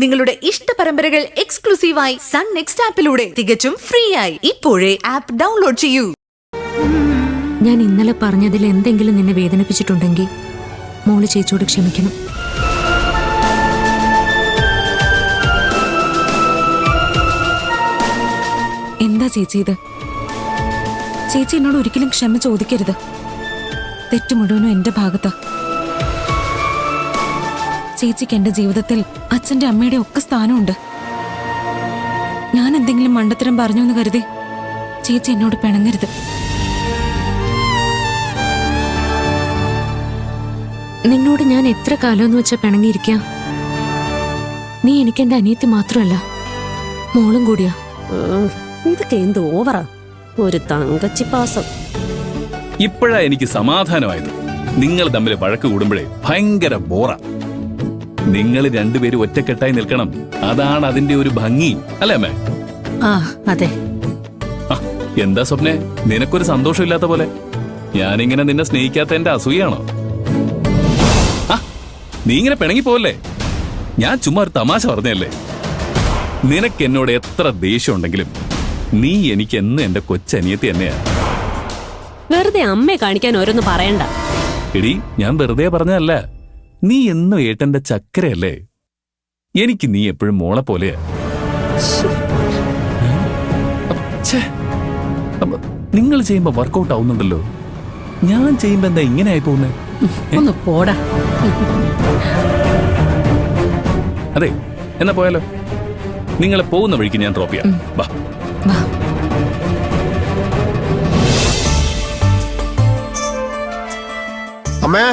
നിങ്ങളുടെ ഇഷ്ട പരമ്പരകൾ എക്സ്ക്ലൂസീവായി സൺ നെക്സ്റ്റ് ആപ്പിലൂടെ തികച്ചും ഫ്രീ ആയി ഇപ്പോഴേ ആപ്പ് ഡൗൺലോഡ് ചെയ്യൂ. ഞാൻ ഇന്നലെ പറഞ്ഞതിൽ എന്തെങ്കിലും നിന്നെ വേദനിപ്പിച്ചിട്ടുണ്ടെങ്കിൽ മോള് ചേച്ചിയോട് ക്ഷമിക്കണം. എന്താ ചേച്ചി ഇത്? ചേച്ചി എന്നോട് ഒരിക്കലും ക്ഷമ ചോദിക്കരുത്. തെറ്റു മുഴുവനും എന്റെ ഭാഗത്താ. ചേച്ചിക്ക് എന്റെ ജീവിതത്തിൽ അച്ഛന്റെ അമ്മയുടെ ഒക്കെ സ്ഥാനമുണ്ട്. ഞാൻ എന്തെങ്കിലും മണ്ടത്തരം പറഞ്ഞു എന്ന് കരുതി ചേച്ചി എന്നോട് പിണങ്ങരുത്. നിന്നോട് ഞാൻ എത്ര കാലമെന്ന് വെച്ചാ പിണങ്ങിയിരിക്കാം. നീ എനിക്ക് എന്റെ അനിയത്തി മാത്രമല്ല, മോളും കൂടിയാ. ഇതൊക്കെ എന്ത് ഓവറാ, ഒരു തങ്കച്ചിപ്പാസം. ഇപ്പോഴാ എനിക്ക് സമാധാനമായത്. നിങ്ങൾ തമ്മിൽ വഴക്ക് കൂടുമ്പോഴേ ഭയങ്കര ബോറാ. നിങ്ങൾ രണ്ടുപേരും ഒറ്റക്കെട്ടായി നിൽക്കണം, അതാണ് അതിന്റെ ഒരു ഭംഗി, അല്ലേ അമ്മേ? ആ അതെ. എന്താ സ്വപ്നെ, നിനക്കൊരു സന്തോഷമില്ലാത്ത പോലെ? ഞാനിങ്ങനെ നിന്നെ സ്നേഹിക്കാത്ത എന്റെ അസൂയാണോ? നീ ഇങ്ങനെ പിണങ്ങിപ്പോവല്ലേ? ഞാൻ ചുമ്മാ ഒരു തമാശ പറഞ്ഞല്ലേ. നിനക്ക് എന്നോട് എത്ര ദേഷ്യം ഉണ്ടെങ്കിലും നീ എനിക്ക് എന്നും എന്റെ കൊച്ചനിയത്തി തന്നെയാ. വെറുതെ അമ്മയെ കാണിക്കാൻ ഓരോന്ന് പറയണ്ട. എടി, ഞാൻ വെറുതെ പറഞ്ഞതല്ല. നീ എന്നും ഏട്ടന്റെ ചക്കരയല്ലേ. എനിക്ക് നീ എപ്പോഴും മോളെ പോലെയാ. നിങ്ങൾ ചെയ്യുമ്പോ വർക്കൗട്ട് ആവുന്നുണ്ടല്ലോ, ഞാൻ ചെയ്യുമ്പോ എന്താ ഇങ്ങനെ ആയി പോകുന്നേ? ഒന്ന് പോടാ. അതെ, എന്നാ പോയാലോ? നിങ്ങളെ പോകുന്ന വഴിക്ക് ഞാൻ ഡ്രോപ്പ് ചെയ്യാം. വാ. അമ്മേ,